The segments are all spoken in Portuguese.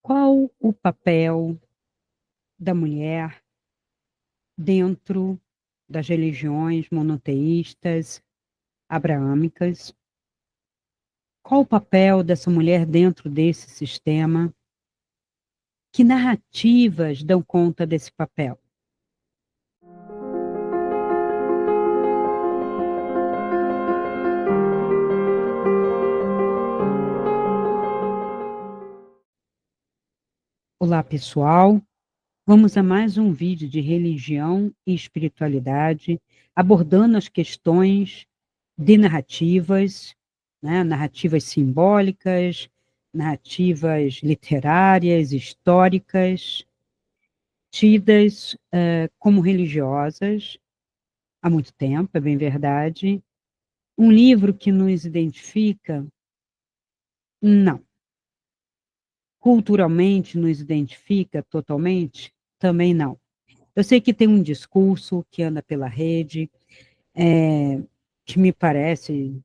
Qual o papel da mulher dentro das religiões monoteístas abraâmicas? Qual o papel dessa mulher dentro desse sistema? Que narrativas dão conta desse papel? Olá, pessoal. Vamos a mais um vídeo de religião e espiritualidade, abordando as questões de narrativas, né? Narrativas simbólicas, narrativas literárias, históricas, tidas como religiosas há muito tempo, é bem verdade. Um livro que nos identifica? Não. Culturalmente nos identifica totalmente? Também não. Eu sei que tem um discurso que anda pela rede, que me parece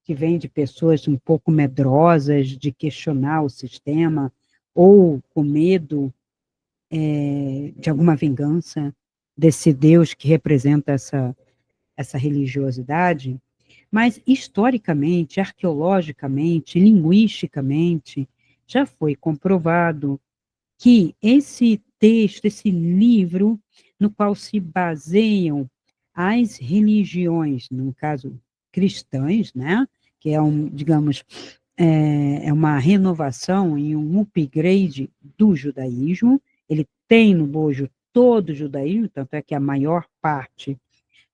que vem de pessoas um pouco medrosas de questionar o sistema, ou com medo de alguma vingança desse Deus que representa essa religiosidade, mas historicamente, arqueologicamente, linguisticamente, já foi comprovado que esse texto, esse livro, no qual se baseiam as religiões, no caso cristãs, né, que é digamos, é uma renovação e um upgrade do judaísmo. Ele tem no bojo todo o judaísmo, tanto é que a maior parte,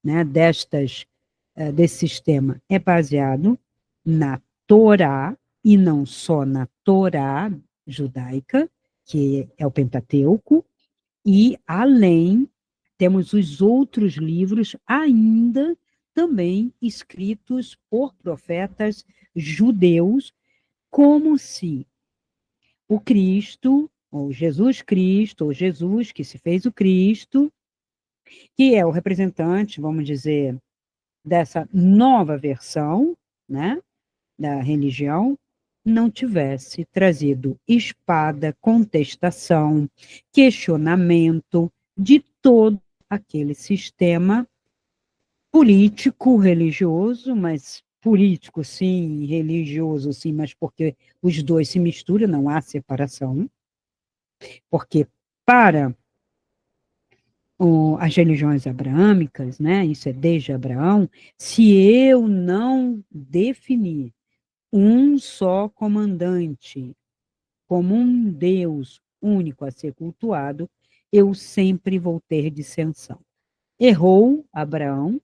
né, desse sistema é baseado na Torá, e não só na Torá judaica, que é o Pentateuco, e além temos os outros livros ainda também escritos por profetas judeus, como se o Cristo, ou Jesus Cristo, ou Jesus que se fez o Cristo, que é o representante, vamos dizer, dessa nova versão, né, da religião, não tivesse trazido espada, contestação, questionamento de todo aquele sistema político, religioso, mas político sim, religioso sim, mas porque os dois se misturam, não há separação, porque para as religiões abraâmicas, né, isso é desde Abraão, se eu não definir um só comandante como um Deus único a ser cultuado, eu sempre vou ter dissensão. Errou Abraão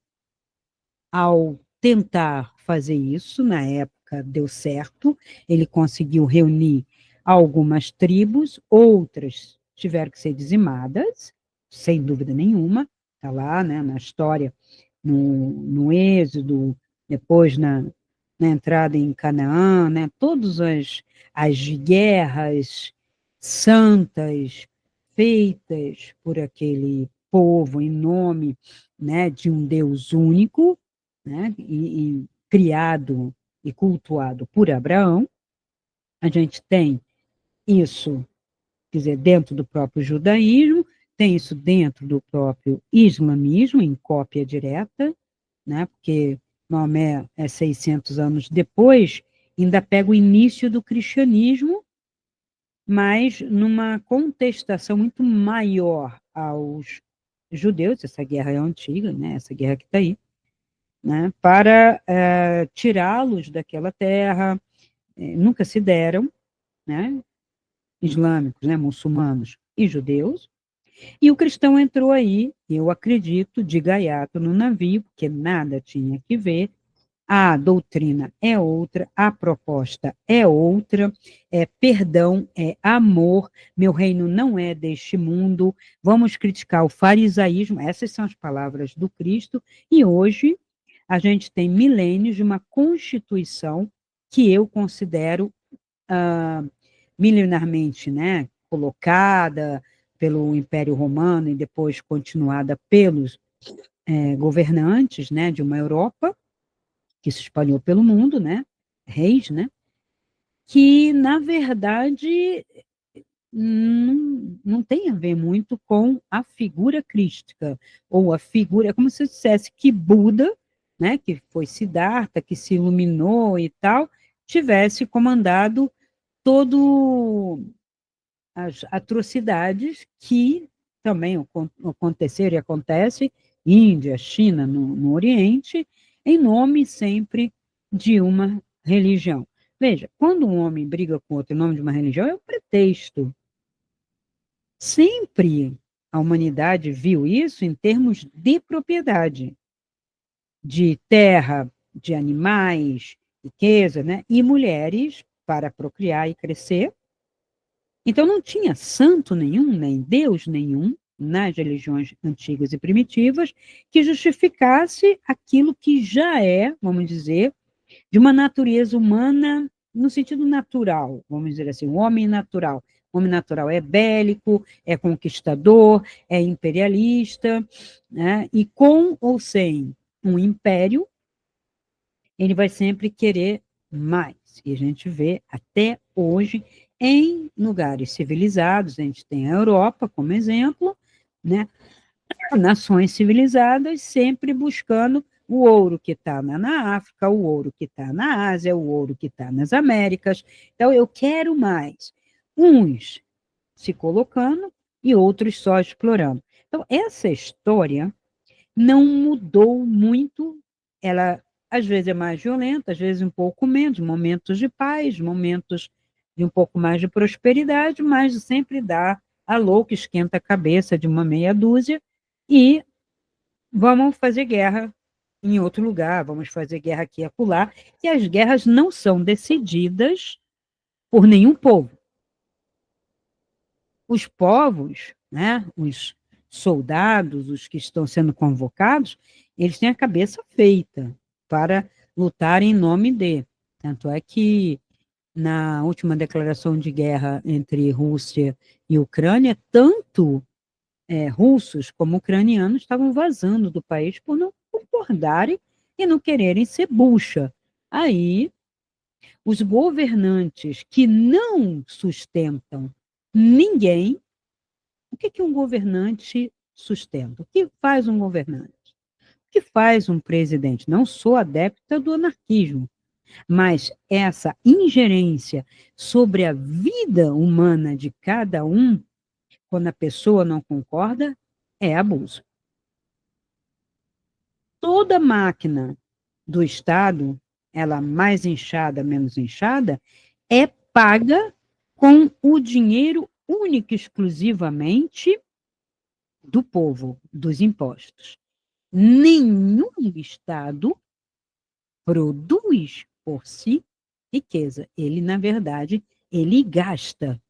ao tentar fazer isso, na época deu certo, ele conseguiu reunir algumas tribos, outras tiveram que ser dizimadas, sem dúvida nenhuma, está lá, né, na história, no Êxodo, depois na entrada em Canaã, né, todas as guerras santas feitas por aquele povo em nome, né, de um Deus único, né, e criado e cultuado por Abraão. A gente tem isso, quer dizer, dentro do próprio judaísmo, tem isso dentro do próprio islamismo, em cópia direta, né, porque Maomé é 600 anos depois, ainda pega o início do cristianismo, mas numa contestação muito maior aos judeus, essa guerra é antiga, né, essa guerra que está aí, né, para tirá-los daquela terra, nunca se deram, né, islâmicos, né, muçulmanos e judeus, e o cristão entrou aí, eu acredito, de gaiato no navio, porque nada tinha que ver, a doutrina é outra, a proposta é outra, é perdão, é amor, meu reino não é deste mundo, vamos criticar o farisaísmo, essas são as palavras do Cristo, e hoje a gente tem milênios de uma constituição que eu considero milenarmente, né, colocada pelo Império Romano e depois continuada pelos governantes, né, de uma Europa que se espalhou pelo mundo, né, reis, né, que na verdade não tem a ver muito com a figura crística, ou a figura, é como se eu dissesse que Buda, né, que foi Siddhartha, que se iluminou e tal, tivesse comandado todo as atrocidades que também aconteceram e acontece Índia, China, no Oriente, em nome sempre de uma religião. Veja, quando um homem briga com outro em nome de uma religião, é um pretexto. Sempre a humanidade viu isso em termos de propriedade, de terra, de animais, riqueza, né? E mulheres para procriar e crescer. Então não tinha santo nenhum, nem Deus nenhum, nas religiões antigas e primitivas, que justificasse aquilo que já é, vamos dizer, de uma natureza humana no sentido natural, vamos dizer assim, o homem natural. O homem natural é bélico, é conquistador, é imperialista, né? E com ou sem um império, ele vai sempre querer mais. E a gente vê até hoje em lugares civilizados, a gente tem a Europa como exemplo, né? Nações civilizadas sempre buscando o ouro que está na África, o ouro que está na Ásia, o ouro que está nas Américas. Então, eu quero mais. Uns se colocando e outros só explorando. Então, essa história não mudou muito. Ela, às vezes, é mais violenta, às vezes um pouco menos, momentos de paz, momentos de um pouco mais de prosperidade, mas sempre dá a louca, esquenta a cabeça de uma meia dúzia e vamos fazer guerra em outro lugar, vamos fazer guerra aqui e acolá, e as guerras não são decididas por nenhum povo. Os povos, né, os soldados, os que estão sendo convocados, eles têm a cabeça feita para lutar em nome de. Tanto é que na última declaração de guerra entre Rússia e Ucrânia, tanto russos como ucranianos estavam vazando do país por não concordarem e não quererem ser bucha. Aí, os governantes que não sustentam ninguém, o que um governante sustenta? O que faz um governante? O que faz um presidente? Não sou adepta do anarquismo, mas essa ingerência sobre a vida humana de cada um, quando a pessoa não concorda, é abuso. Toda máquina do Estado, ela mais inchada, menos inchada, é paga com o dinheiro único e exclusivamente do povo, dos impostos. Nenhum Estado produz por si riqueza. Ele, na verdade, ele gasta.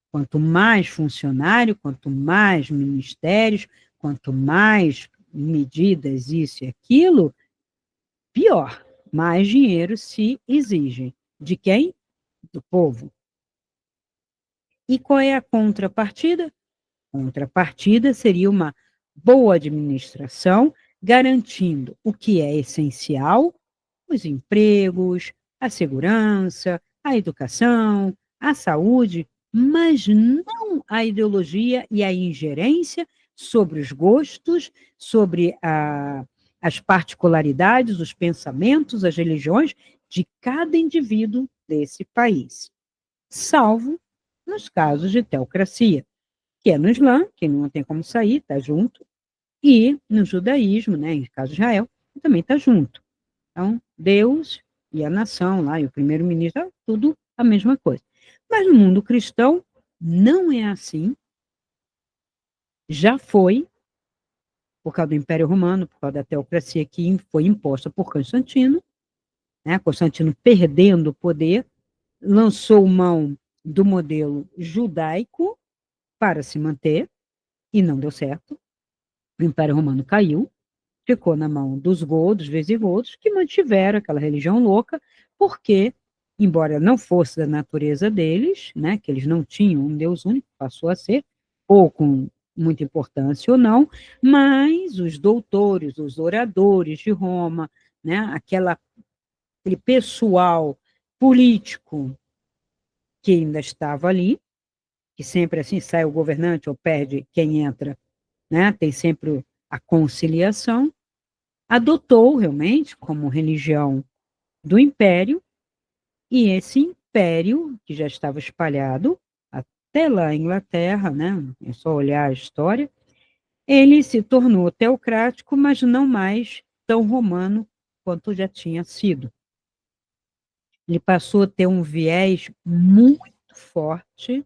Quanto mais funcionário, quanto mais ministérios, quanto mais medidas, isso e aquilo, pior, mais dinheiro se exige. De quem? Do povo. E qual é a contrapartida? Contrapartida seria uma boa administração, garantindo o que é essencial, os empregos, a segurança, a educação, a saúde, mas não a ideologia e a ingerência sobre os gostos, sobre as particularidades, os pensamentos, as religiões de cada indivíduo desse país, salvo nos casos de teocracia, que é no Islã, que não tem como sair, está junto, e no judaísmo, né, em caso de Israel, também está junto. Então, Deus e a nação lá, e o primeiro-ministro, tudo a mesma coisa. Mas no mundo cristão, não é assim. Já foi, por causa do Império Romano, por causa da teocracia que foi imposta por Constantino, né? Constantino perdendo o poder, lançou mão do modelo judaico para se manter, e não deu certo. O Império Romano caiu, ficou na mão dos godos, visigodos, que mantiveram aquela religião louca, porque, embora não fosse da natureza deles, né, que eles não tinham um Deus único, passou a ser, ou com muita importância ou não, mas os doutores, os oradores de Roma, né, aquele pessoal político que ainda estava ali, que sempre assim sai o governante ou perde quem entra, né? Tem sempre a conciliação, adotou realmente como religião do império, e esse império, que já estava espalhado até lá em Inglaterra, né? É só olhar a história, ele se tornou teocrático, mas não mais tão romano quanto já tinha sido. Ele passou a ter um viés muito forte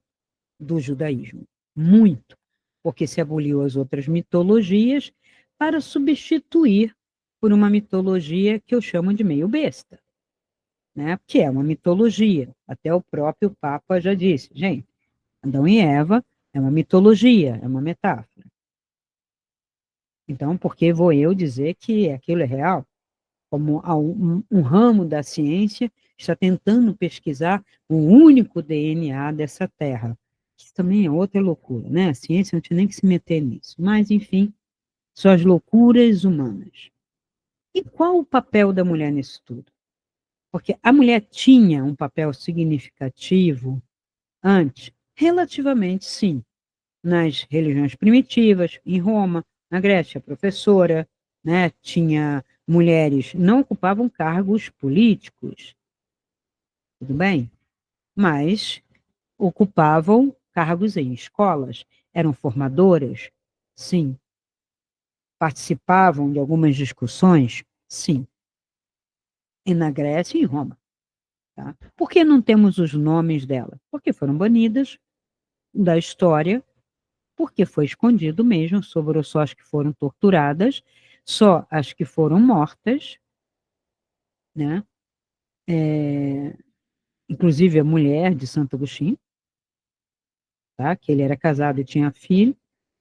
do judaísmo, muito, porque se aboliu as outras mitologias para substituir por uma mitologia que eu chamo de meio besta, né? Que é uma mitologia. Até o próprio Papa já disse, gente, Adão e Eva é uma mitologia, é uma metáfora. Então, por que vou eu dizer que aquilo é real? Como um ramo da ciência está tentando pesquisar o único DNA dessa Terra. Isso também é outra loucura, né? A ciência não tinha nem que se meter nisso. Mas, enfim, são as loucuras humanas. E qual o papel da mulher nisso tudo? Porque a mulher tinha um papel significativo antes, relativamente sim, nas religiões primitivas, em Roma, na Grécia, professora, né? Tinha mulheres, não ocupavam cargos políticos, tudo bem, mas ocupavam cargos em escolas, eram formadoras, sim, participavam de algumas discussões, sim, e na Grécia e em Roma. Tá? Por que não temos os nomes dela? Porque foram banidas da história, porque foi escondido mesmo, sobrou só as que foram torturadas, só as que foram mortas, né? Inclusive a mulher de Santo Agostinho, tá? Que ele era casado e tinha filho,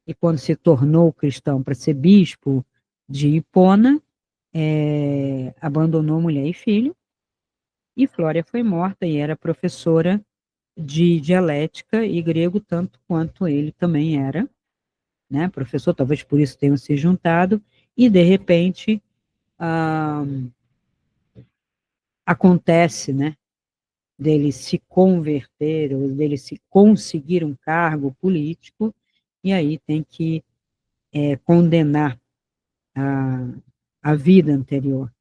e quando se tornou cristão para ser bispo de Hipona, abandonou mulher e filho, e Flória foi morta e era professora de dialética e grego, tanto quanto ele também era, né? Professor, talvez por isso tenham se juntado, e de repente ah, acontece, né? Dele se converter, ou dele se conseguir um cargo político, e aí tem que condenar a, a vida anterior,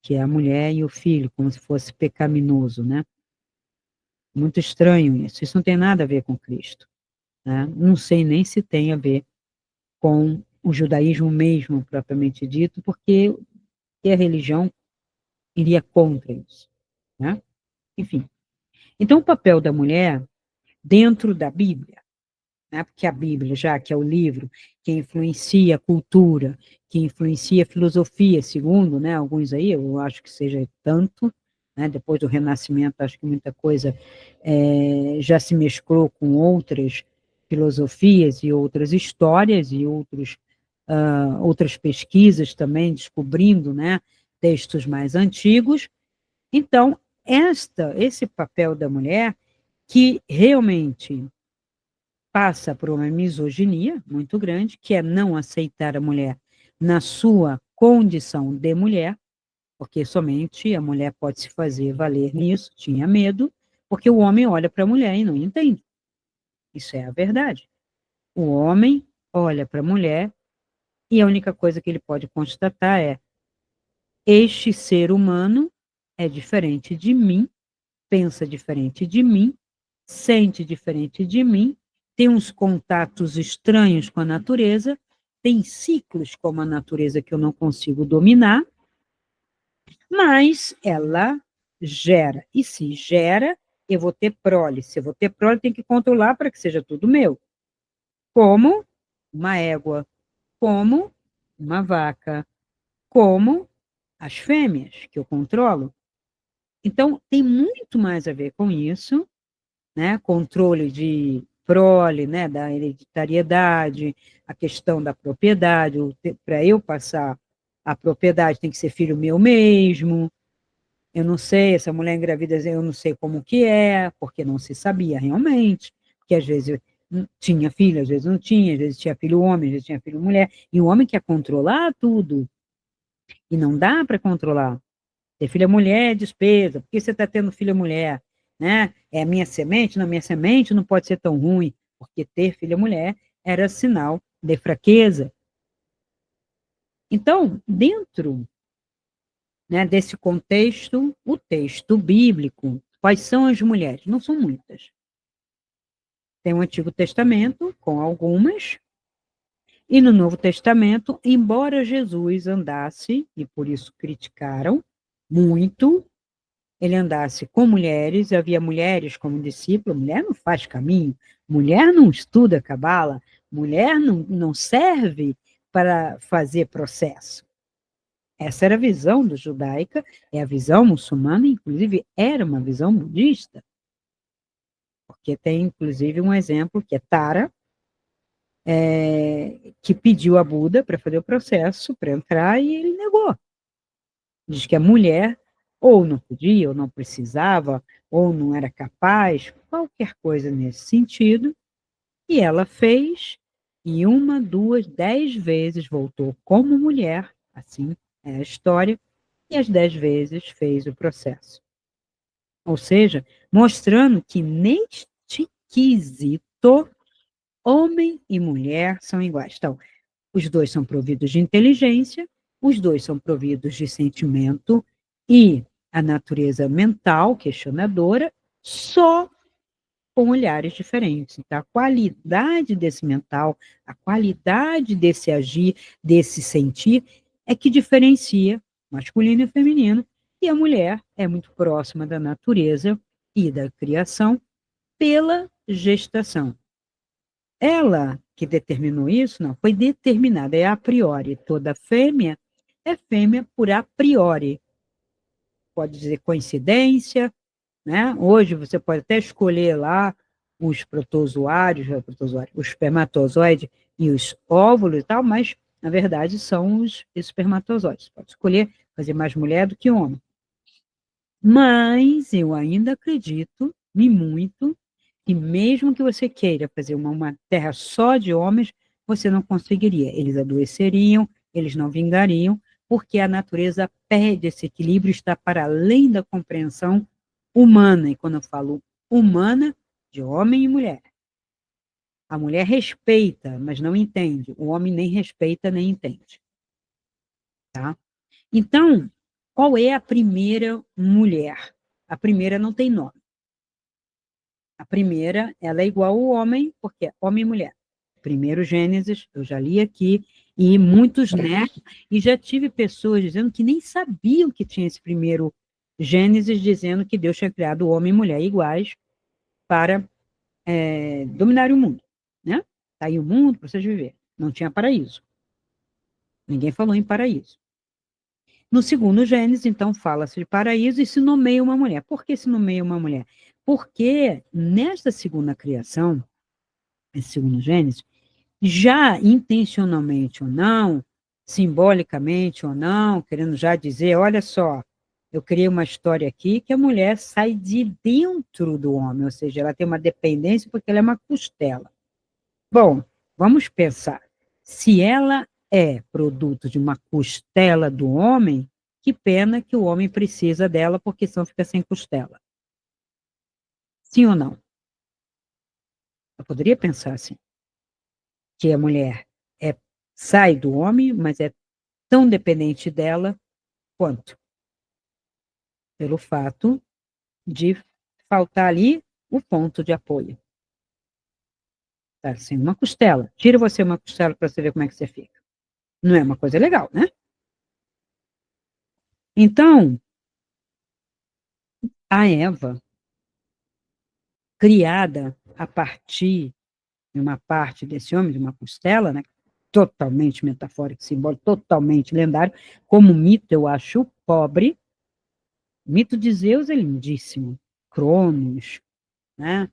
que é a mulher e o filho, como se fosse pecaminoso, né? Muito estranho isso. Isso não tem nada a ver com Cristo, né? Não sei nem se tem a ver com o judaísmo mesmo, propriamente dito, porque a religião iria contra isso, né? Enfim. Então, o papel da mulher dentro da Bíblia, né? Porque a Bíblia, já que é o livro que influencia a cultura, que influencia a filosofia, segundo, né, alguns aí, eu acho que seja tanto, né, depois do Renascimento, acho que muita coisa já se mesclou com outras filosofias e outras histórias e outras pesquisas também, descobrindo, né, textos mais antigos. Então, esse papel da mulher, que realmente passa por uma misoginia muito grande, que é não aceitar a mulher na sua condição de mulher, porque somente a mulher pode se fazer valer nisso, tinha medo, porque o homem olha para a mulher e não entende. Isso é a verdade. O homem olha para a mulher e a única coisa que ele pode constatar é: este ser humano é diferente de mim, pensa diferente de mim, sente diferente de mim, tem uns contatos estranhos com a natureza, tem ciclos como a natureza que eu não consigo dominar, mas ela gera. E se gera, eu vou ter prole. Se eu vou ter prole, tem que controlar para que seja tudo meu. Como uma égua, como uma vaca, como as fêmeas que eu controlo. Então, tem muito mais a ver com isso, né? Controle de prole, né? Da hereditariedade, a questão da propriedade, para eu passar a propriedade tem que ser filho meu mesmo. Eu não sei, essa mulher engravida, eu não sei como que é, porque não se sabia realmente, porque às vezes tinha filho, às vezes não tinha, às vezes tinha filho homem, às vezes tinha filho mulher, e o homem quer controlar tudo, e não dá para controlar. Ter filha mulher é despesa, por que você está tendo filha mulher? Né? É a minha semente? Não, minha semente não pode ser tão ruim. porque ter filha mulher era sinal de fraqueza. Então, dentro, né, desse contexto, o texto bíblico, quais são as mulheres? Não são muitas. Tem o Antigo Testamento, com algumas, e no Novo Testamento, embora Jesus andasse, e por isso criticaram muito, ele andasse com mulheres, havia mulheres como discípulo, mulher não faz caminho, mulher não estuda cabala, mulher não serve para fazer processo. Essa era a visão do judaica, é a visão muçulmana, inclusive era uma visão budista, porque tem inclusive um exemplo que é Tara, que pediu a Buda para fazer o processo, para entrar, e ele negou. Diz que a mulher ou não podia, ou não precisava, ou não era capaz, qualquer coisa nesse sentido, e ela fez, e uma, duas, 10 vezes voltou como mulher, assim é a história, e as 10 vezes fez o processo. Ou seja, mostrando que neste quesito, homem e mulher são iguais. Então, os dois são providos de inteligência, os dois são providos de sentimento e a natureza mental, questionadora, só com olhares diferentes. Então, a qualidade desse mental, a qualidade desse agir, desse sentir, é que diferencia masculino e feminino, e a mulher é muito próxima da natureza e da criação pela gestação. Ela que determinou isso, não, foi determinada, é a priori. Toda fêmea é fêmea por a priori. Pode dizer coincidência, né? Hoje você pode até escolher lá os protozoários, o espermatozoide e os óvulos e tal, mas na verdade são os espermatozoides. Você pode escolher fazer mais mulher do que homem. Mas eu ainda acredito, e muito, que mesmo que você queira fazer uma terra só de homens, você não conseguiria. Eles adoeceriam, eles não vingariam, porque a natureza pede esse equilíbrio, está para além da compreensão humana. E quando eu falo humana, de homem e mulher. A mulher respeita, mas não entende. O homem nem respeita, nem entende. Tá? Então, qual é a primeira mulher? A primeira não tem nome. A primeira, ela é igual ao homem, porque é homem e mulher. Primeiro Gênesis, eu já li aqui, e muitos negam, e já tive pessoas dizendo que nem sabiam que tinha esse primeiro Gênesis, dizendo que Deus tinha criado homem e mulher iguais para dominar o mundo, né? Tá aí o mundo para vocês viver. Não tinha paraíso. Ninguém falou em paraíso. No segundo Gênesis, então, fala-se de paraíso e se nomeia uma mulher. Por que se nomeia uma mulher? Porque nesta segunda criação, esse segundo Gênesis, já intencionalmente ou não, simbolicamente ou não, querendo já dizer, olha só, eu criei uma história aqui que a mulher sai de dentro do homem, ou seja, ela tem uma dependência porque ela é uma costela. Bom, vamos pensar. Se ela é produto de uma costela do homem, que pena que o homem precisa dela, porque senão fica sem costela. Sim ou não? Eu poderia pensar assim, que a mulher sai do homem, mas é tão dependente dela quanto. Pelo fato de faltar ali o ponto de apoio. Tá, assim, uma costela. Tira você uma costela para você ver como é que você fica. Não é uma coisa legal, né? Então, a Eva, criada a partir de uma parte desse homem, de uma costela, né? Totalmente metafórico, simbólico, totalmente lendário, como mito, eu acho pobre. O mito de Zeus é lindíssimo. Cronos, né?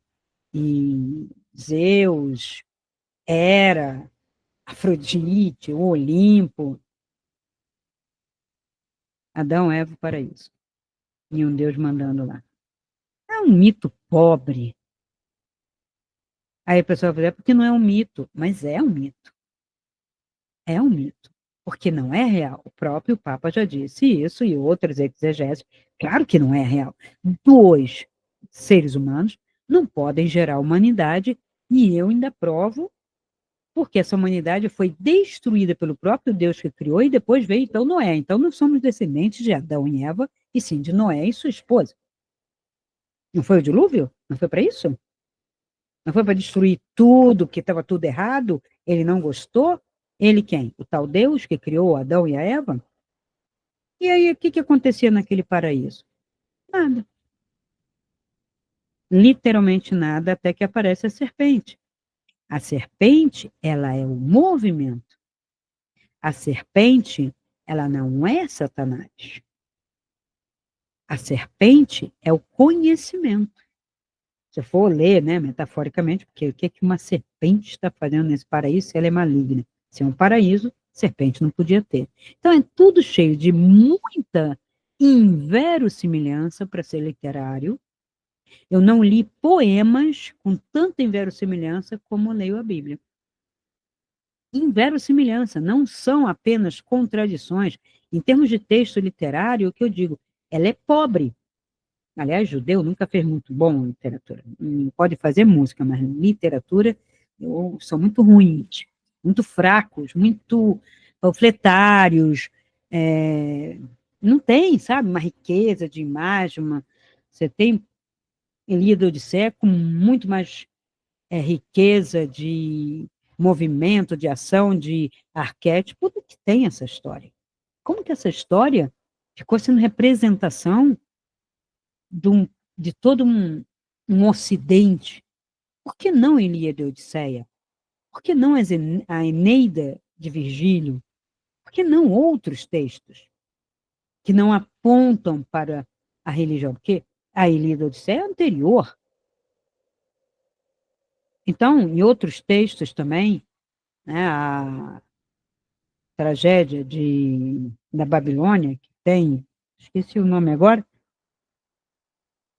E Zeus, Hera, Afrodite, o Olimpo. Adão, Eva, o paraíso. E um Deus mandando lá. É um mito pobre. Aí a pessoa vai dizer, porque não é um mito, mas é um mito. É um mito, porque não é real. O próprio Papa já disse isso e outros exegeses. Claro que não é real. Dois seres humanos não podem gerar humanidade E eu ainda provo, porque essa humanidade foi destruída pelo próprio Deus que criou, e depois veio então Noé. Então não somos descendentes de Adão e Eva, e sim de Noé e sua esposa. Não foi o dilúvio? Não foi para isso? Não foi para destruir tudo, que estava tudo errado? Ele não gostou? Ele quem? O tal Deus que criou Adão e a Eva? E aí, o que, que acontecia naquele paraíso? Nada. Literalmente nada, até que aparece a serpente. A serpente, ela é o movimento. A serpente, ela não é Satanás. A serpente é o conhecimento. Se for ler, né, metaforicamente, porque o que, que uma serpente está fazendo nesse paraíso se ela é maligna? Se é um paraíso, serpente não podia ter. Então é tudo cheio de muita inverossimilhança para ser literário. Eu não li poemas com tanta inverossimilhança como leio a Bíblia. Inverossimilhança, não são apenas contradições. Em termos de texto literário, o que eu digo, ela é pobre. Aliás, judeu nunca fez muito bom literatura. Pode fazer música, mas literatura são muito ruins, muito fracos, muito panfletários. Não tem, sabe, uma riqueza de imagem. Você tem Ilíada e Odisseia com muito mais riqueza de movimento, de ação, de arquétipo do que tem essa história. Como que essa história ficou sendo representação de, de todo um ocidente? Por que não Ilíada e Odisseia? Por que não a Eneida de Virgílio? Por que não outros textos que não apontam para a religião? Porque a Ilíada e Odisseia é anterior. Então, em outros textos também, né, a tragédia da Babilônia, que tem, esqueci o nome agora,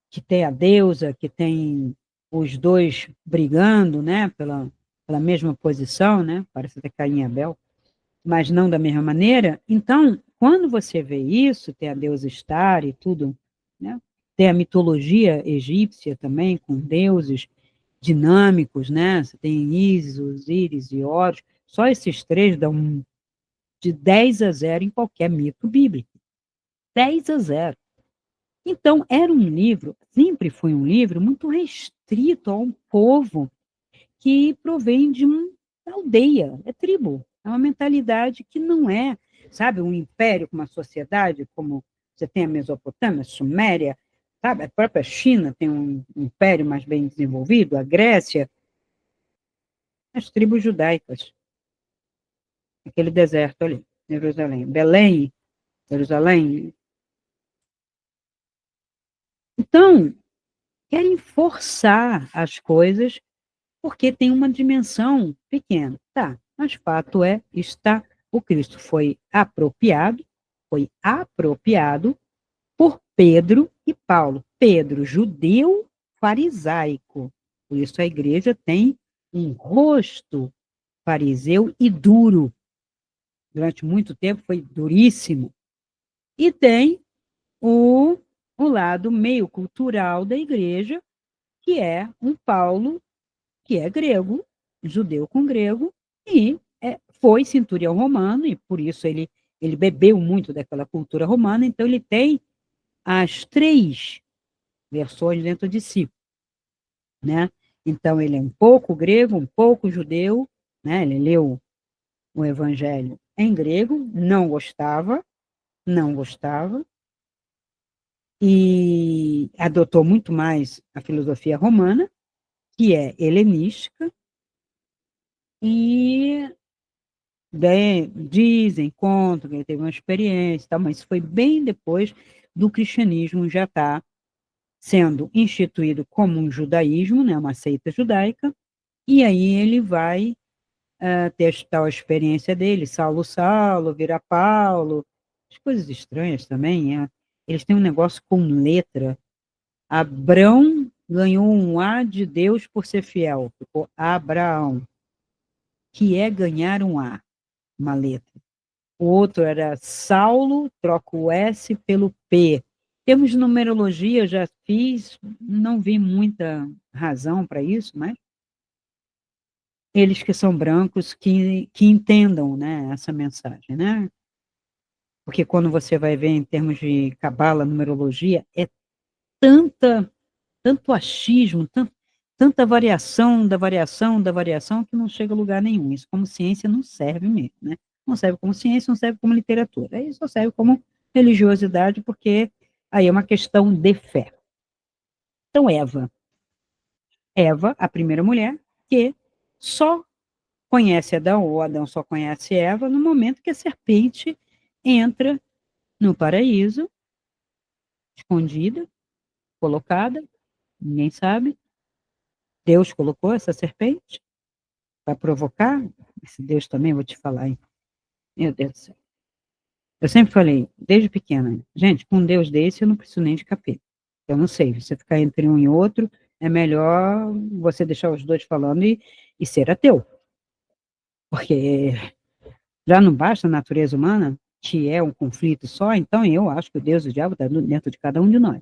que tem a deusa, que tem os dois brigando, né, pela mesma posição, né, parece até Caim e Abel, mas não da mesma maneira. Então, quando você vê isso, tem a deusa Estar e tudo, né, tem a mitologia egípcia também, com deuses dinâmicos, né, você tem Ísis, Osíris e Horus, só esses três dão de 10-0 em qualquer mito bíblico. 10-0. Então, era um livro, sempre foi um livro muito restrito a um povo que provém de uma aldeia, é tribo. É uma mentalidade que não é, sabe, um império com uma sociedade, como você tem a Mesopotâmia, a Suméria, sabe, a própria China tem um império mais bem desenvolvido, a Grécia, as tribos judaicas, aquele deserto ali, Jerusalém, Belém, Jerusalém. Então, querem forçar as coisas porque tem uma dimensão pequena. Tá, mas fato é, está, o Cristo foi apropriado por Pedro e Paulo. Pedro, judeu farisaico. Por isso a igreja tem um rosto fariseu e duro. Durante muito tempo foi duríssimo. E tem o, o lado meio cultural da igreja, que é um Paulo que é grego, judeu com grego, e foi centurião romano, e por isso ele bebeu muito daquela cultura romana, então ele tem as três versões dentro de si, né? Então ele é um pouco grego, um pouco judeu, né? Ele leu o evangelho em grego, não gostava, e adotou muito mais a filosofia romana, que é helenística, e dizem, contam que ele teve uma experiência, tá, mas foi bem depois do cristianismo já estar sendo instituído como um judaísmo, né, uma seita judaica, e aí ele vai ter a experiência dele, Saulo, vira Paulo, as coisas estranhas também, eles têm um negócio com letra. Abrão ganhou um A de Deus por ser fiel, ficou Abraão, que é ganhar um A, uma letra. O outro era Saulo, troco o S pelo P. Temos numerologia, já fiz, não vi muita razão para isso, mas eles que são brancos que entendam, né, essa mensagem, né? Porque quando você vai ver em termos de cabala, numerologia, é tanta, tanto achismo, tanta variação da variação da variação que não chega a lugar nenhum. Isso como ciência não serve mesmo, né? Não serve como ciência, não serve como literatura. Aí só serve como religiosidade, porque aí é uma questão de fé. Então, Eva, a primeira mulher, que só conhece Adão, ou Adão só conhece Eva, no momento que a serpente entra no paraíso, escondida, colocada, ninguém sabe. Deus colocou essa serpente para provocar. Esse Deus também, vou te falar, hein? Meu Deus do céu. Eu sempre falei, desde pequena, gente, com um Deus desse eu não preciso nem de capeta. Eu não sei, você ficar entre um e outro, é melhor você deixar os dois falando e ser ateu. Porque já não basta a natureza humana, que é um conflito só, então eu acho que o Deus e o diabo está dentro de cada um de nós.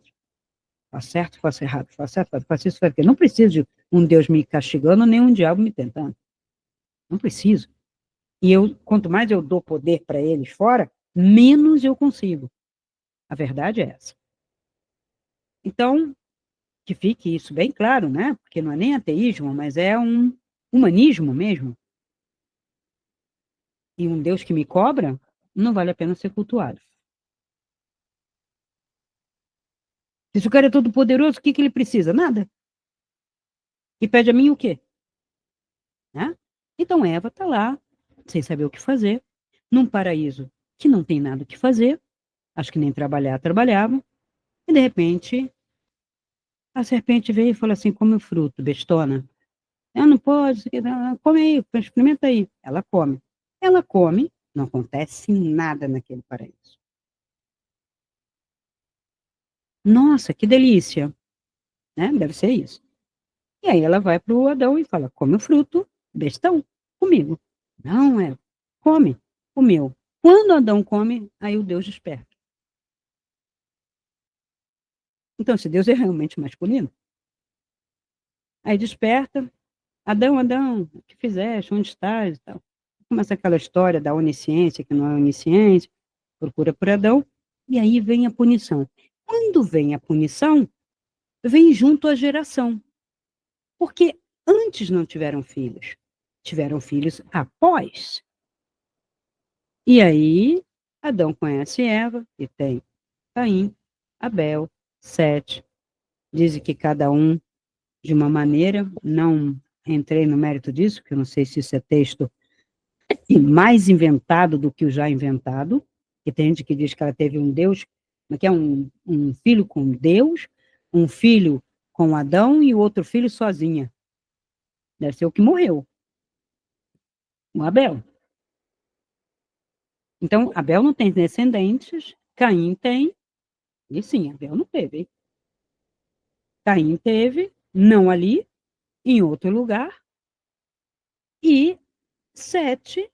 Faz certo, faz errado, faz certo, faz isso, faz aquilo. Não preciso de um Deus me castigando, nem um diabo me tentando. Não preciso. E eu, quanto mais eu dou poder para eles fora, menos eu consigo. A verdade é essa. Então, que fique isso bem claro, né? Porque não é nem ateísmo, mas é um humanismo mesmo. E um Deus que me cobra, não vale a pena ser cultuado. Se o cara é todo poderoso, o que ele precisa? Nada. E pede a mim o quê? Né? Então Eva está lá, sem saber o que fazer, num paraíso que não tem nada o que fazer, acho que nem trabalhar trabalhava, e de repente a serpente veio e falou assim: come o fruto, bestona. Ela não pode, come aí, experimenta aí. Ela come. Ela come, não acontece nada naquele paraíso. Nossa, que delícia, né? Deve ser isso. E aí ela vai para o Adão e fala: come o fruto, bestão, comigo. Não, come, comeu. Quando Adão come, aí o Deus desperta. Então, se Deus é realmente masculino, aí desperta, Adão, Adão, o que fizeste, onde estás e tal. Começa aquela história da onisciência, que não é onisciência, procura por Adão, e aí vem a punição. Quando vem a punição, vem junto a geração. Porque antes não tiveram filhos após. E aí, Adão conhece Eva, e tem Caim, Abel, Sete. Dizem que cada um de uma maneira, não entrei no mérito disso, porque eu não sei se isso é texto mais inventado do que o já inventado, que tem gente que diz que ela teve um Deus, que é um filho com Deus, um filho com Adão e o outro filho sozinha. Deve ser o que morreu, o Abel. Então, Abel não tem descendentes, Caim tem, e sim, Abel não teve. Caim teve, não ali, em outro lugar, e Sete,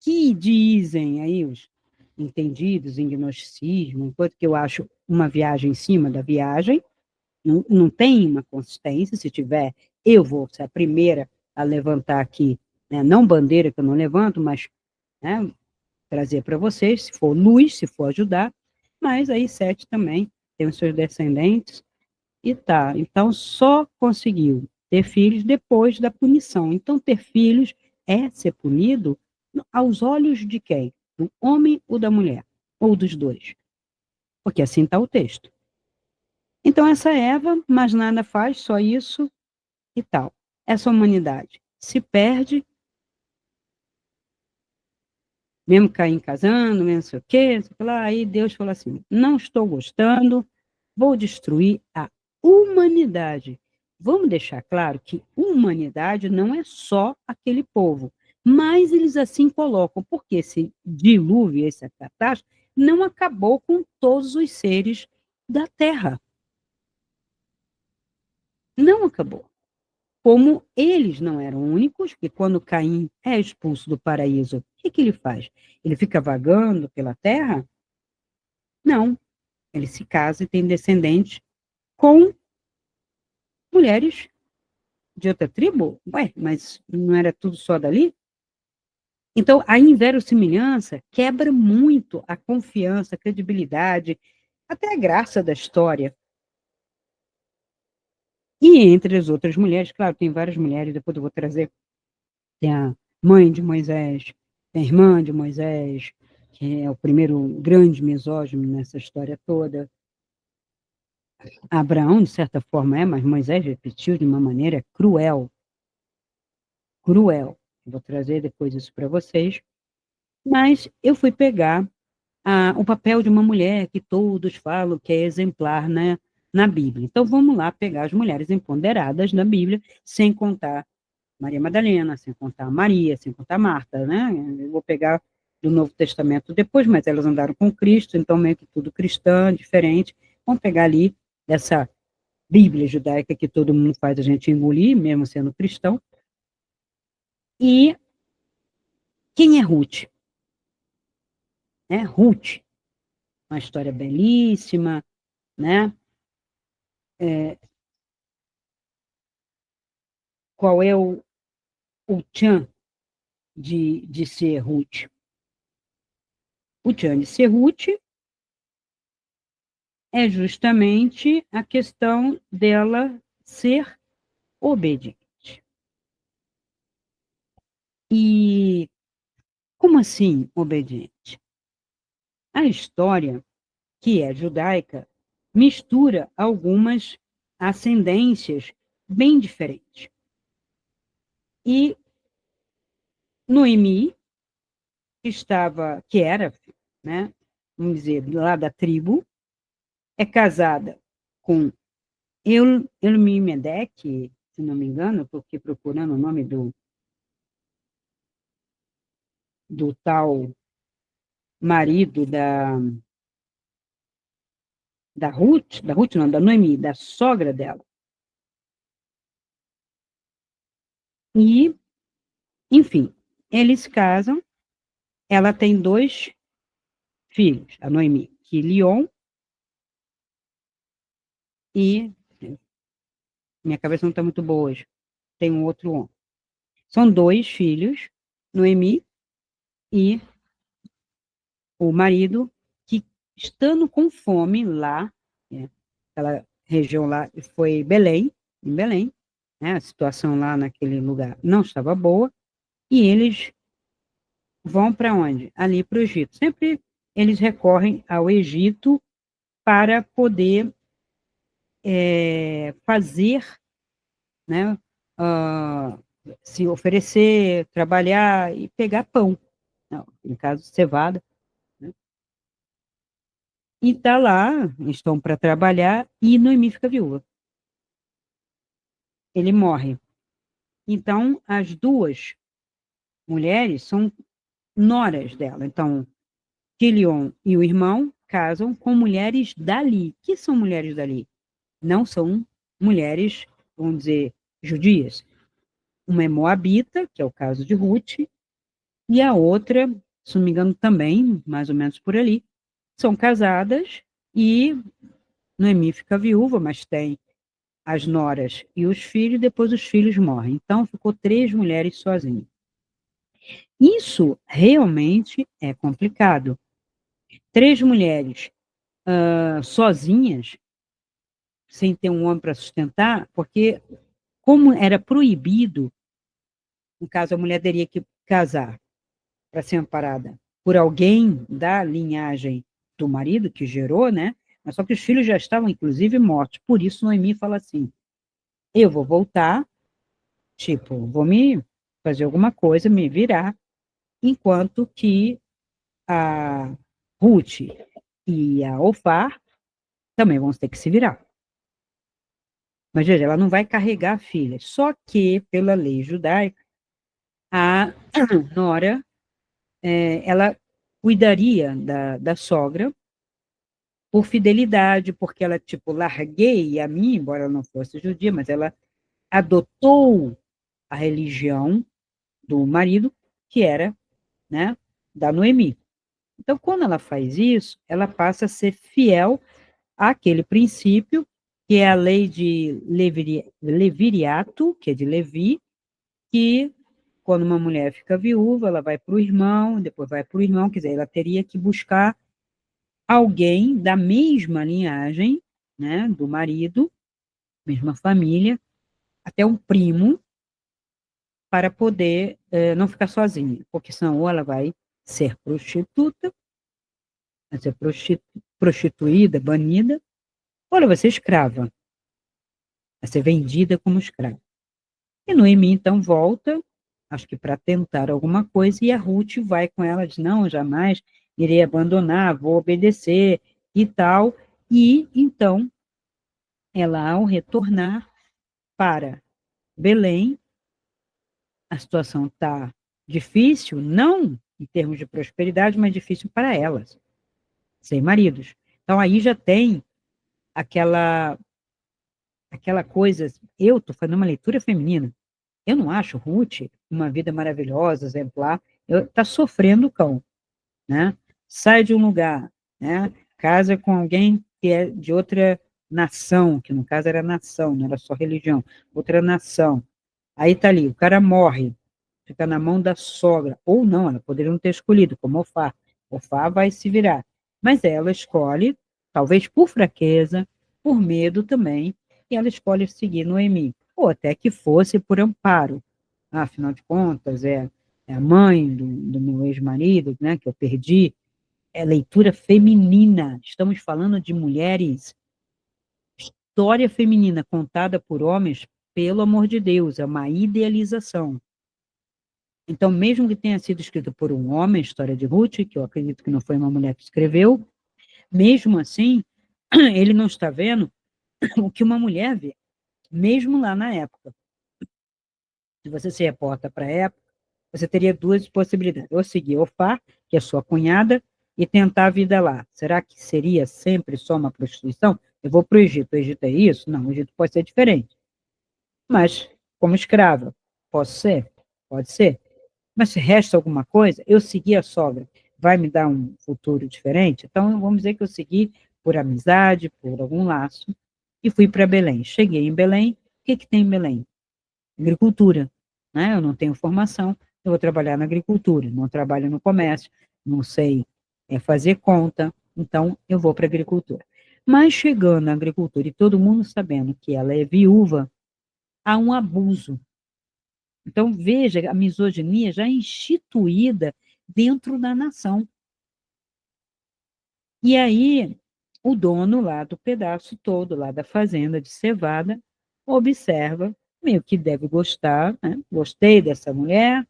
que dizem aí os entendidos em gnosticismo, enquanto que eu acho uma viagem em cima da viagem, não tem uma consistência, se tiver, eu vou ser a primeira a levantar aqui, né, não bandeira que eu não levanto, mas né, trazer para vocês, se for luz, se for ajudar, mas aí Sete também tem os seus descendentes, e tá, então só conseguiu ter filhos depois da punição. Então, ter filhos é ser punido aos olhos de quem? Do homem ou da mulher? Ou dos dois? Porque assim está o texto. Então, essa Eva, mais nada faz, só isso e tal. Essa humanidade se perde, mesmo Caim casando, mesmo sei o quê, sei lá, aí Deus falou assim, não estou gostando, vou destruir a humanidade. Vamos deixar claro que humanidade não é só aquele povo, mas eles assim colocam, porque esse dilúvio, essa catástrofe, não acabou com todos os seres da Terra. Não acabou. Como eles não eram únicos, que quando Caim é expulso do paraíso, o que ele faz? Ele fica vagando pela Terra? Não. Ele se casa e tem descendentes com mulheres de outra tribo? Ué, mas não era tudo só dali? Então, a inverossimilhança quebra muito a confiança, a credibilidade, até a graça da história. E entre as outras mulheres, claro, tem várias mulheres, depois eu vou trazer, tem a mãe de Moisés, tem a irmã de Moisés, que é o primeiro grande misógino nessa história toda. Abraão, de certa forma, mas Moisés repetiu de uma maneira cruel, cruel. Vou trazer depois isso para vocês. Mas eu fui pegar o papel de uma mulher que todos falam que é exemplar, né, na Bíblia. Então vamos lá pegar as mulheres empoderadas na Bíblia, sem contar Maria Madalena, sem contar Maria, sem contar Marta, né? Eu vou pegar do Novo Testamento depois, mas elas andaram com Cristo, então meio que tudo cristã, diferente. Vamos pegar ali dessa Bíblia judaica que todo mundo faz a gente engolir, mesmo sendo cristão. E quem é Ruth? Ruth, uma história belíssima, né? Qual é o tchan de ser Ruth? O tchan de ser Ruth é justamente a questão dela ser obediente. E como assim obediente? A história, que é judaica, mistura algumas ascendências bem diferentes. E Noemi, que era, né, vamos dizer, lá da tribo, é casada com Elmimedeque, se não me engano, estou aqui procurando o nome do tal marido da Ruth não, da Noemi, da sogra dela. E, enfim, eles casam, ela tem 2 filhos, a Noemi, Quilion e, minha cabeça não está muito boa hoje, tem um outro homem. São 2 filhos, Noemi e o marido, que estando com fome lá, né, aquela região lá foi Belém, em Belém, né, a situação lá naquele lugar não estava boa, e eles vão para onde? Ali para o Egito. Sempre eles recorrem ao Egito para poder fazer, né, uh, se oferecer, trabalhar e pegar pão, não, no caso, cevada, né? E está lá, estão para trabalhar, e Noemi fica viúva. Ele morre. Então, as 2 mulheres são noras dela. Então, Quilion e o irmão casam com mulheres dali. Que são mulheres dali? Não são mulheres, vamos dizer, judias. Uma é moabita, que é o caso de Ruth, e a outra, se não me engano, também, mais ou menos por ali, são casadas e Noemi fica viúva, mas tem as noras e os filhos, depois os filhos morrem. Então, ficou 3 mulheres sozinhas. Isso realmente é complicado. 3 mulheres sozinhas, sem ter um homem para sustentar, porque como era proibido, no caso, a mulher teria que casar para ser amparada por alguém da linhagem do marido que gerou, né? Mas só que os filhos já estavam, inclusive, mortos. Por isso, Noemi fala assim: eu vou voltar, tipo, vou me fazer alguma coisa, me virar, enquanto que a Ruth e a Ofar também vão ter que se virar. Mas veja, ela não vai carregar a filha. Só que, pela lei judaica, a nora, ela cuidaria da sogra por fidelidade, porque ela, tipo, larguei a mim, embora ela não fosse judia, mas ela adotou a religião do marido, que era, né, da Noemi. Então, quando ela faz isso, ela passa a ser fiel àquele princípio que é a lei de leviriato, que é de Levi, que quando uma mulher fica viúva, ela vai para o irmão, depois vai para o irmão, quer dizer, ela teria que buscar alguém da mesma linhagem, né, do marido, mesma família, até um primo, para poder não ficar sozinha, porque senão ou ela vai ser prostituta, vai ser prostituída, banida, ou ela vai ser escrava, vai ser vendida como escrava. E Noemi, então, volta, acho que para tentar alguma coisa, e a Ruth vai com ela, diz, não, jamais irei abandonar, vou obedecer e tal. E, então, ela, ao retornar para Belém, a situação está difícil, não em termos de prosperidade, mas difícil para elas, sem maridos. Então, aí já tem aquela, aquela coisa, eu estou fazendo uma leitura feminina, eu não acho Ruth uma vida maravilhosa, exemplar, está sofrendo o cão, né? Sai de um lugar, né? Casa com alguém que é de outra nação, que no caso era nação, não era só religião, outra nação. Aí tá ali, o cara morre, fica na mão da sogra, ou não, ela poderia não ter escolhido, como Ofá. Ofá vai se virar. Mas ela escolhe, talvez por fraqueza, por medo também, e ela escolhe seguir Noemi, ou até que fosse por amparo. Ah, afinal de contas, é a mãe do meu ex-marido, né, que eu perdi, é leitura feminina. Estamos falando de mulheres, história feminina contada por homens, pelo amor de Deus, é uma idealização. Então, mesmo que tenha sido escrito por um homem, a história de Ruth, que eu acredito que não foi uma mulher que escreveu, mesmo assim, ele não está vendo o que uma mulher vê, mesmo lá na época. Se você se reporta para a época, você teria duas possibilidades. Ou seguir Ofá, que é sua cunhada, e tentar a vida lá. Será que seria sempre só uma prostituição? Eu vou para o Egito é isso? Não, o Egito pode ser diferente. Mas, como escrava, posso ser? Pode ser. Mas se resta alguma coisa, eu segui a sogra, vai me dar um futuro diferente? Então, vamos dizer que eu segui por amizade, por algum laço, e fui para Belém. Cheguei em Belém, o que tem em Belém? Agricultura, né? Eu não tenho formação, eu vou trabalhar na agricultura, não trabalho no comércio, não sei fazer conta, então eu vou para a agricultura. Mas chegando na agricultura e todo mundo sabendo que ela é viúva, há um abuso. Então, veja a misoginia já instituída dentro da nação. E aí, o dono lá do pedaço todo, lá da fazenda de cevada, observa, meio que deve gostar, né? Gostei dessa mulher.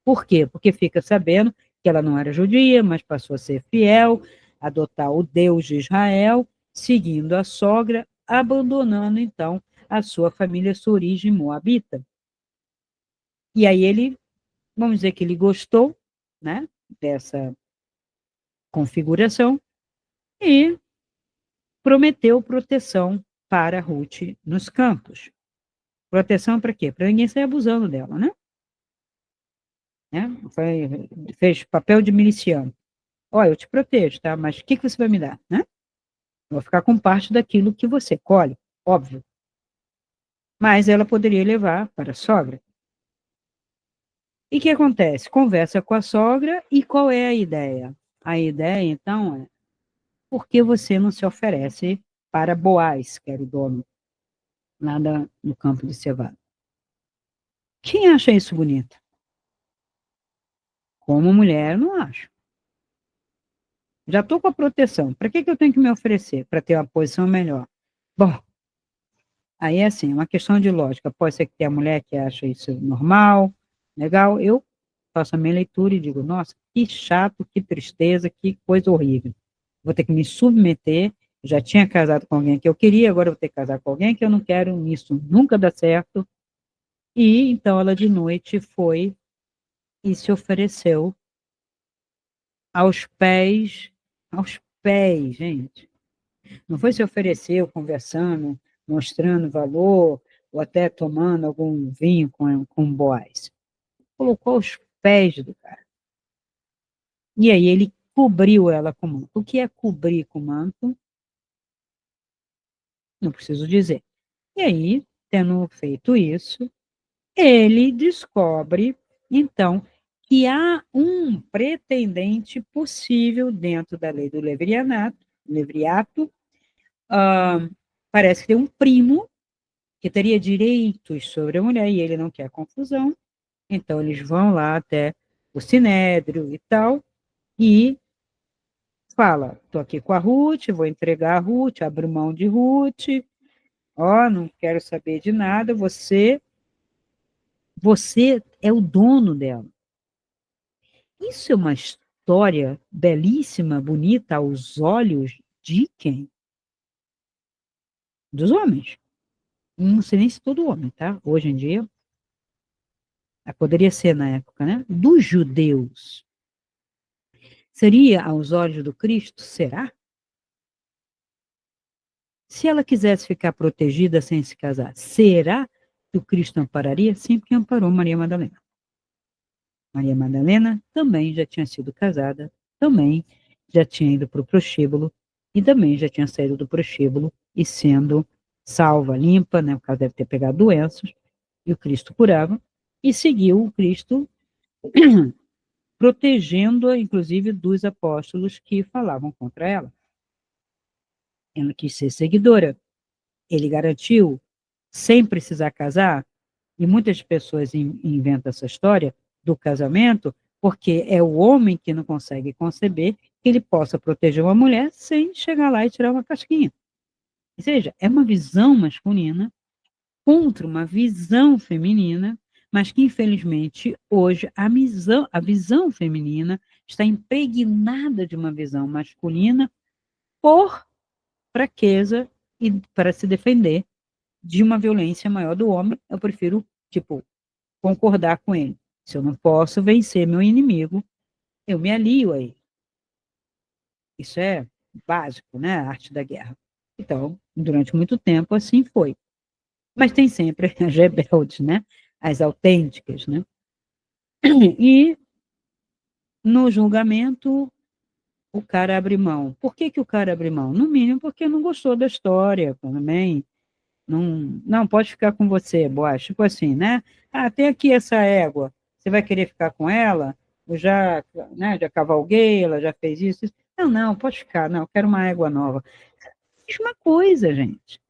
Por quê? Porque fica sabendo que ela não era judia, mas passou a ser fiel, adotar o Deus de Israel, seguindo a sogra, abandonando, então, a sua família, sua origem moabita. E aí ele, vamos dizer que ele gostou, né, dessa configuração e prometeu proteção para Ruth nos campos. Proteção para quê? Para ninguém sair abusando dela, né? Fez papel de miliciano. Olha, eu te protejo, tá? Mas o que você vai me dar, né? Eu vou ficar com parte daquilo que você colhe, óbvio. Mas ela poderia levar para a sogra. E o que acontece? Conversa com a sogra e qual é a ideia? A ideia, então, é por que você não se oferece para Boaz, que era o dono lá no campo de cevada? Quem acha isso bonito? Como mulher, não acho. Já estou com a proteção. Para que eu tenho que me oferecer? Para ter uma posição melhor. Bom, aí é assim, uma questão de lógica. Pode ser que tenha mulher que acha isso normal, legal. Eu faço a minha leitura e digo, nossa, que chato, que tristeza, que coisa horrível. Vou ter que me submeter. Já tinha casado com alguém que eu queria, agora vou ter que casar com alguém que eu não quero. Isso nunca dá certo. E então ela de noite foi e se ofereceu aos pés, gente. Não foi se ofereceu conversando, mostrando valor, ou até tomando algum vinho com Boaz. Colocou aos pés do cara. E aí ele cobriu ela com manto. O que é cobrir com manto? Não preciso dizer. E aí, tendo feito isso, ele descobre, então, que há um pretendente possível dentro da lei do levriato. Parece que tem um primo que teria direitos sobre a mulher e ele não quer confusão. Então, eles vão lá até o Sinédrio e tal, e fala, estou aqui com a Ruth, vou entregar a Ruth, abro mão de Ruth, ó, não quero saber de nada, você é o dono dela. Isso é uma história belíssima, bonita aos olhos de quem? Dos homens. Não sei nem se todo homem, tá? Hoje em dia, poderia ser na época, né? Dos judeus. Seria aos olhos do Cristo? Será? Se ela quisesse ficar protegida sem se casar, será que o Cristo ampararia? Sim, porque amparou Maria Madalena. Maria Madalena também já tinha sido casada, também já tinha ido para o prostíbulo e também já tinha saído do prostíbulo e sendo salva, limpa, né? O caso deve ter pegado doenças, e o Cristo curava, e seguiu o Cristo protegendo-a, inclusive, dos apóstolos que falavam contra ela. Ela quis ser seguidora. Ele garantiu, sem precisar casar, e muitas pessoas inventam essa história do casamento, porque é o homem que não consegue conceber que ele possa proteger uma mulher sem chegar lá e tirar uma casquinha. Ou seja, é uma visão masculina contra uma visão feminina, mas que, infelizmente, hoje a visão feminina está impregnada de uma visão masculina por fraqueza e para se defender de uma violência maior do homem. Eu prefiro, tipo, concordar com ele. Se eu não posso vencer meu inimigo, eu me alio a ele. Isso é básico, né? A arte da guerra. Então, durante muito tempo, assim foi. Mas tem sempre as rebeldes, né? As autênticas, né? E no julgamento, o cara abre mão. Por que, que o cara abre mão? No mínimo, porque não gostou da história também. Não pode ficar com você, Boaz. Tipo assim, né? Ah, tem aqui essa égua. Você vai querer ficar com ela? Eu já, né, já cavalguei, ela já fez isso. Não, pode ficar. Não, eu quero uma égua nova. Mesma coisa, gente.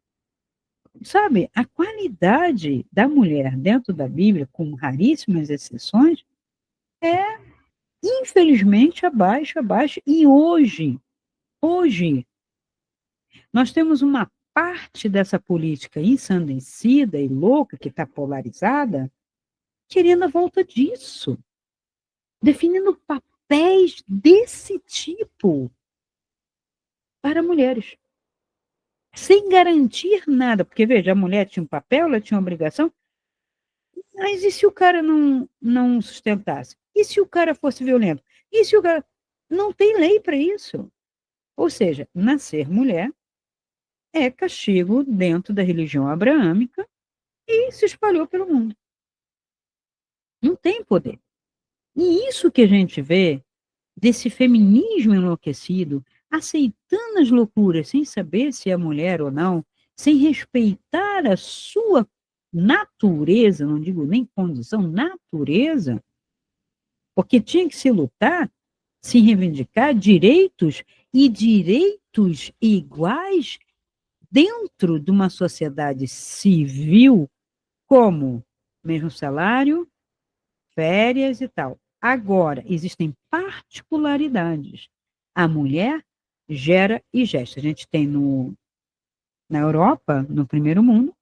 Sabe, a qualidade da mulher dentro da Bíblia, com raríssimas exceções, é, infelizmente, abaixo, abaixo. E hoje, nós temos uma parte dessa política ensandecida e louca, que está polarizada, querendo a volta disso, definindo papéis desse tipo para mulheres, sem garantir nada, porque, veja, a mulher tinha um papel, ela tinha uma obrigação, mas e se o cara não sustentasse? E se o cara fosse violento? E se o cara... Não tem lei para isso. Ou seja, nascer mulher é castigo dentro da religião abraâmica e se espalhou pelo mundo. Não tem poder. E isso que a gente vê desse feminismo enlouquecido, aceitando as loucuras sem saber se é mulher ou não, sem respeitar a sua natureza, não digo nem condição, natureza, porque tinha que se lutar, se reivindicar direitos e direitos iguais dentro de uma sociedade civil, como mesmo salário, férias e tal. Agora, existem particularidades. A mulher gera e gesta. A gente tem na Europa, no primeiro mundo,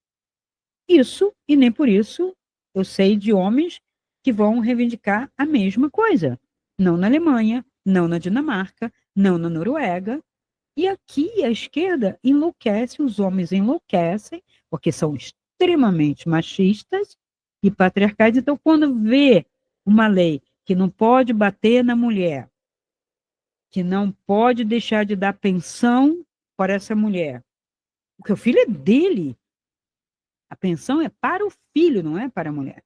isso, e nem por isso eu sei de homens que vão reivindicar a mesma coisa. Não na Alemanha, não na Dinamarca, não na Noruega. E aqui a esquerda enlouquece, os homens enlouquecem, porque são extremamente machistas e patriarcais. Então, quando vê uma lei que não pode bater na mulher, que não pode deixar de dar pensão para essa mulher, porque o filho é dele, a pensão é para o filho, não é para a mulher.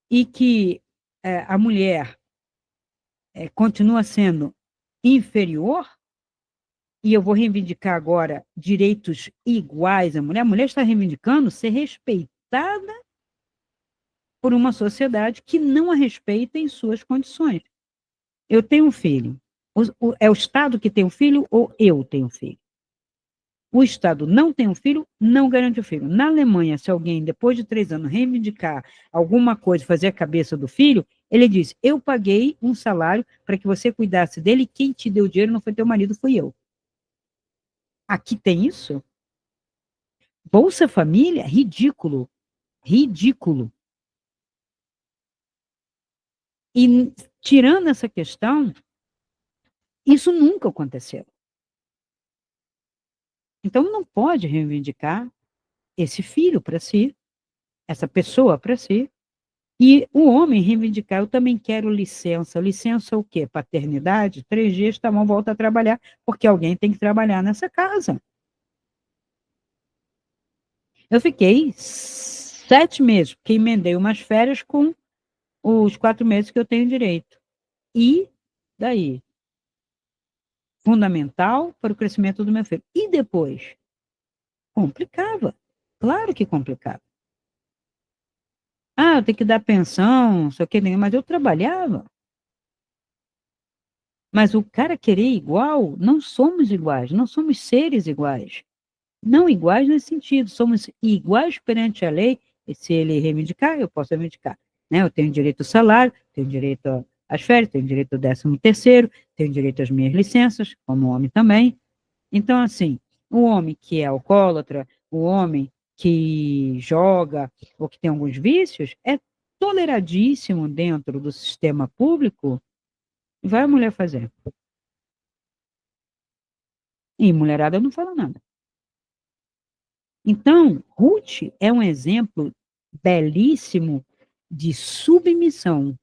E que a mulher continua sendo inferior, e eu vou reivindicar agora direitos iguais à mulher. A mulher está reivindicando ser respeitada por uma sociedade que não a respeita em suas condições. Eu tenho um filho. É o Estado que tem um filho ou eu tenho um filho? O Estado não tem um filho, não garante o filho. Na Alemanha, se alguém, depois de 3 anos, reivindicar alguma coisa, fazer a cabeça do filho, ele diz, eu paguei um salário para que você cuidasse dele, e quem te deu dinheiro não foi teu marido, fui eu. Aqui tem isso? Bolsa Família? Ridículo. Ridículo. E, tirando essa questão, isso nunca aconteceu. Então, não pode reivindicar esse filho para si, essa pessoa para si, e o homem reivindicar, eu também quero licença. Licença o quê? Paternidade? 3 dias, tá bom, volta a trabalhar, porque alguém tem que trabalhar nessa casa. Eu fiquei 7 meses, porque emendei umas férias com os 4 meses que eu tenho direito. E daí? Fundamental para o crescimento do meu filho. E depois? Complicava. Claro que complicava. Ah, eu tenho que dar pensão, não sei o que, mas eu trabalhava. Mas o cara querer igual, não somos iguais, não somos seres iguais. Não iguais nesse sentido, somos iguais perante a lei, e se ele reivindicar, eu posso reivindicar. Né? Eu tenho direito ao salário, tenho direito às férias, tenho direito ao 13º, tenho direito às minhas licenças, como homem também. Então, assim, o homem que é alcoólatra, o homem que joga ou que tem alguns vícios, é toleradíssimo dentro do sistema público, vai a mulher fazer. E mulherada não fala nada. Então, Ruth é um exemplo belíssimo de submissão.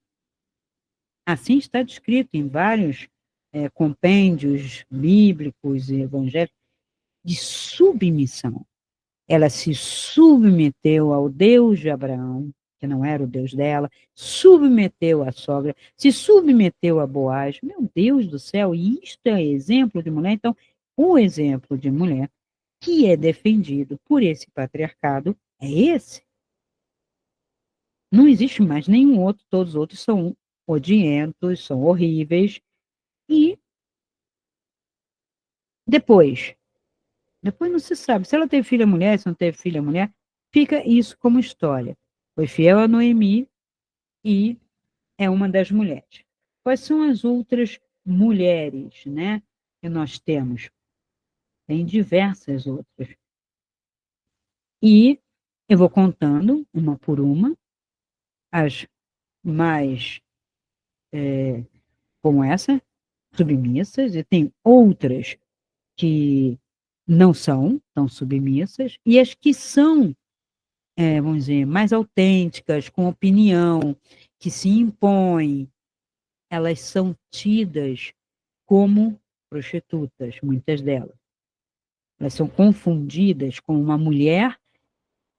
Assim está descrito em vários compêndios bíblicos e evangélicos, de submissão. Ela se submeteu ao Deus de Abraão, que não era o Deus dela, submeteu à sogra, se submeteu a Boaz. Meu Deus do céu, e isto é exemplo de mulher. Então, o exemplo de mulher que é defendido por esse patriarcado é esse. Não existe mais nenhum outro, todos os outros são odientos, são horríveis. E depois, depois não se sabe. Se ela teve filha mulher, se não teve filha mulher, fica isso como história. Foi fiel a Noemi e é uma das mulheres. Quais são as outras mulheres, né, que nós temos? Tem diversas outras. E eu vou contando, uma por uma, as mais como essa, submissas, e tem outras que não são tão submissas, e as que são, vamos dizer, mais autênticas, com opinião, que se impõem, elas são tidas como prostitutas, muitas delas. Elas são confundidas com uma mulher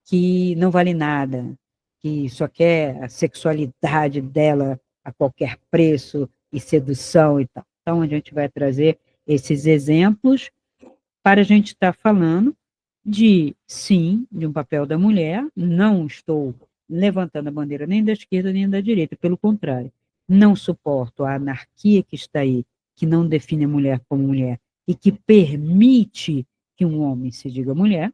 que não vale nada, que só quer a sexualidade dela a qualquer preço e sedução e tal. Então, a gente vai trazer esses exemplos para a gente estar falando de, sim, de um papel da mulher. Não estou levantando a bandeira nem da esquerda nem da direita, pelo contrário. Não suporto a anarquia que está aí, que não define a mulher como mulher e que permite que um homem se diga mulher,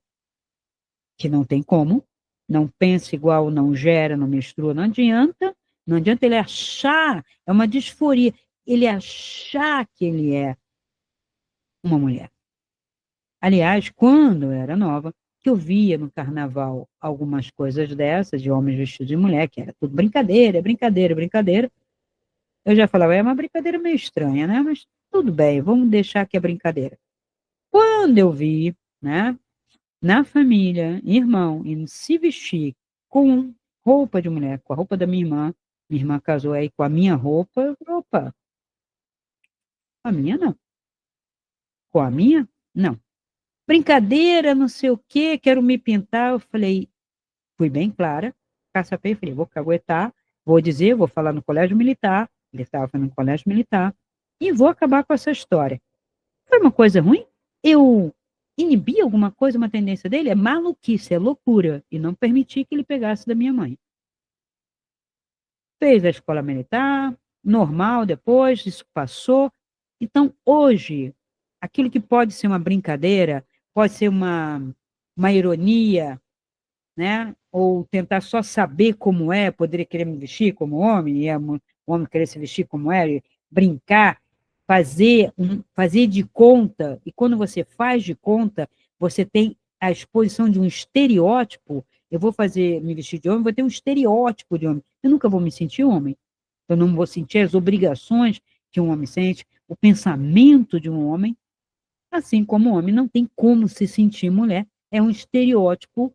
que não tem como, não pensa igual, não gera, não menstrua, não adianta ele achar, é uma disforia, ele achar que ele é uma mulher. Aliás, quando eu era nova, que eu via no carnaval algumas coisas dessas, de homens vestidos de mulher, que era tudo brincadeira, brincadeira, brincadeira, eu já falava, é uma brincadeira meio estranha, né? Mas tudo bem, vamos deixar que é brincadeira. Quando eu vi, né, na família, irmão, e se vestir com roupa de mulher, com a roupa da minha irmã casou aí com a minha roupa, opa, a minha não. Com a minha, não. Brincadeira, não sei o quê, quero me pintar. Eu falei, fui bem clara, caçapei, falei, vou caguetar, vou dizer, vou falar no colégio militar, ele estava no colégio militar, e vou acabar com essa história. Foi uma coisa ruim? eu inibir alguma coisa, uma tendência dele? É maluquice, é loucura. E não permitir que ele pegasse da minha mãe. Fez a escola militar, normal depois, isso passou. Então, hoje, aquilo que pode ser uma brincadeira, pode ser uma ironia, né? Ou tentar só saber como é, poderia querer me vestir como homem, e o homem querer se vestir como é, brincar, fazer de conta, e quando você faz de conta, você tem a exposição de um estereótipo. Eu vou me vestir de homem, vou ter um estereótipo de homem. Eu nunca vou me sentir homem. Eu não vou sentir as obrigações que um homem sente, o pensamento de um homem, assim como o homem não tem como se sentir mulher. É um estereótipo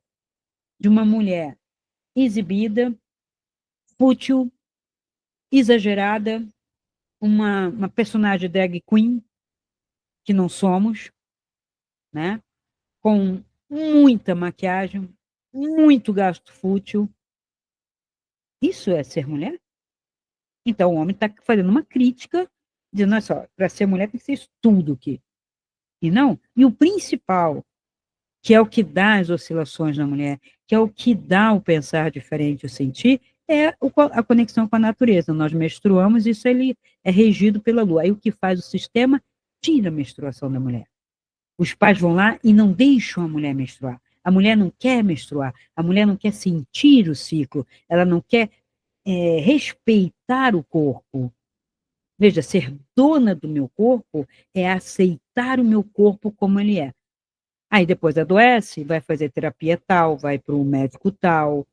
de uma mulher exibida, fútil, exagerada, uma personagem drag queen, que não somos, né? Com muita maquiagem, muito gasto fútil. Isso é ser mulher? Então o homem está fazendo uma crítica, dizendo, olha só, para ser mulher tem que ser isso tudo aqui. E não. E o principal, que é o que dá as oscilações na mulher, que é o que dá o pensar diferente, o sentir, é a conexão com a natureza. Nós menstruamos, isso ele é regido pela lua. Aí o que faz o sistema? Tira a menstruação da mulher. Os pais vão lá e não deixam a mulher menstruar. A mulher não quer menstruar, a mulher não quer sentir o ciclo, ela não quer respeitar o corpo. Veja, ser dona do meu corpo é aceitar o meu corpo como ele é. Aí depois adoece, vai fazer terapia tal, vai para o médico tal.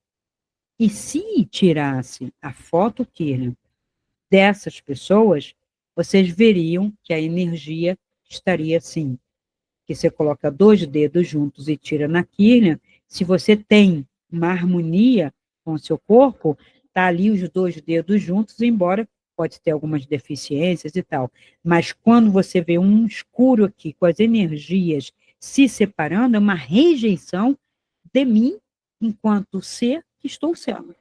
E se tirasse a foto Kirlian dessas pessoas, vocês veriam que a energia estaria assim, que você coloca 2 dedos juntos e tira na Kirlian, se você tem uma harmonia com o seu corpo, tá ali os 2 dedos juntos, embora pode ter algumas deficiências e tal. Mas quando você vê um escuro aqui, com as energias se separando, é uma rejeição de mim enquanto ser que estou sendo.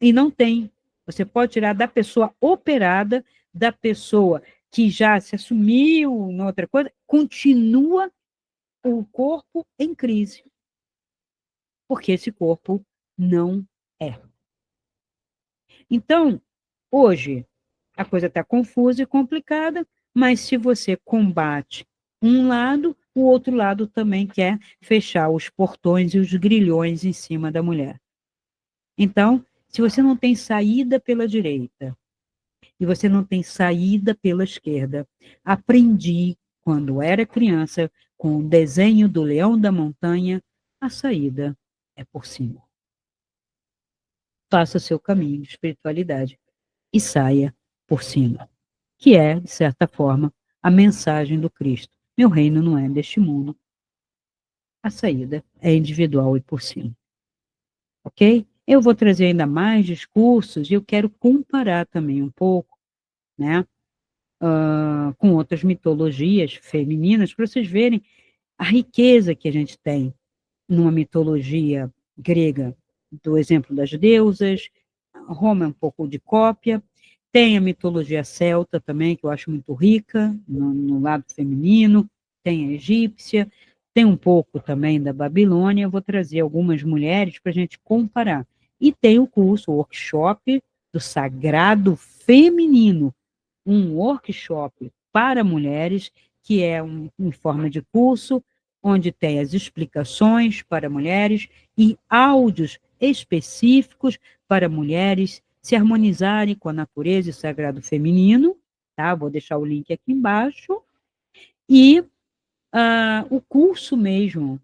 E não tem. Você pode tirar da pessoa operada, da pessoa que já se assumiu em outra coisa, continua o corpo em crise, porque esse corpo não é. Então, hoje, a coisa está confusa e complicada, mas se você combate um lado, o outro lado também quer fechar os portões e os grilhões em cima da mulher. Então, se você não tem saída pela direita e você não tem saída pela esquerda, aprendi, quando era criança, com o desenho do Leão da Montanha, a saída é por cima. Faça o seu caminho de espiritualidade e saia por cima, que é, de certa forma, a mensagem do Cristo. Meu reino não é deste mundo. A saída é individual e por cima. Ok? Eu vou trazer ainda mais discursos e eu quero comparar também um pouco, né, com outras mitologias femininas, para vocês verem a riqueza que a gente tem numa mitologia grega, do exemplo das deusas. Roma é um pouco de cópia. Tem a mitologia celta também, que eu acho muito rica, no lado feminino. Tem a egípcia. Tem um pouco também da Babilônia. Eu vou trazer algumas mulheres para a gente comparar. E tem o curso, o workshop do Sagrado Feminino, um workshop para mulheres, que é em forma de curso, onde tem as explicações para mulheres e áudios específicos para mulheres se harmonizarem com a natureza e o sagrado feminino, tá? Vou deixar o link aqui embaixo. E o curso mesmo,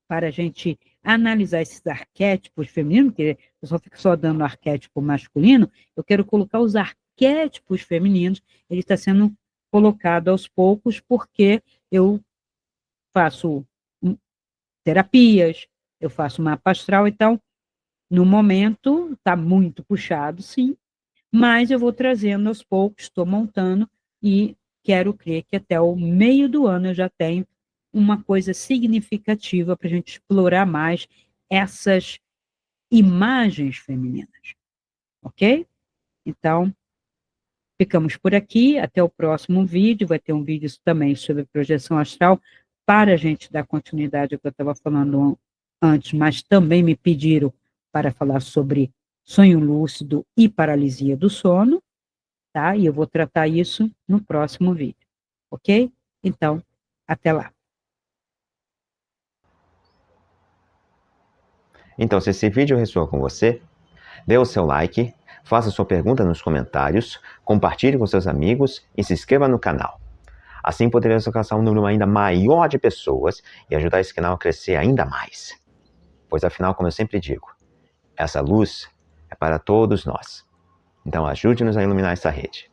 para a gente analisar esses arquétipos femininos, porque eu só fico só dando arquétipo masculino, eu quero colocar os arquétipos femininos, ele está sendo colocado aos poucos, porque eu faço terapias, eu faço mapa astral, então, no momento, está muito puxado, sim, mas eu vou trazendo aos poucos, estou montando, e quero crer que até o meio do ano eu já tenho uma coisa significativa para a gente explorar mais essas imagens femininas, ok? Então, ficamos por aqui, até o próximo vídeo, vai ter um vídeo também sobre projeção astral, para a gente dar continuidade ao que eu estava falando antes, mas também me pediram para falar sobre sonho lúcido e paralisia do sono, tá? E eu vou tratar isso no próximo vídeo, ok? Então, até lá. Então, se esse vídeo ressoou com você, dê o seu like, faça sua pergunta nos comentários, compartilhe com seus amigos e se inscreva no canal. Assim poderemos alcançar um número ainda maior de pessoas e ajudar esse canal a crescer ainda mais. Pois afinal, como eu sempre digo, essa luz é para todos nós. Então ajude-nos a iluminar essa rede.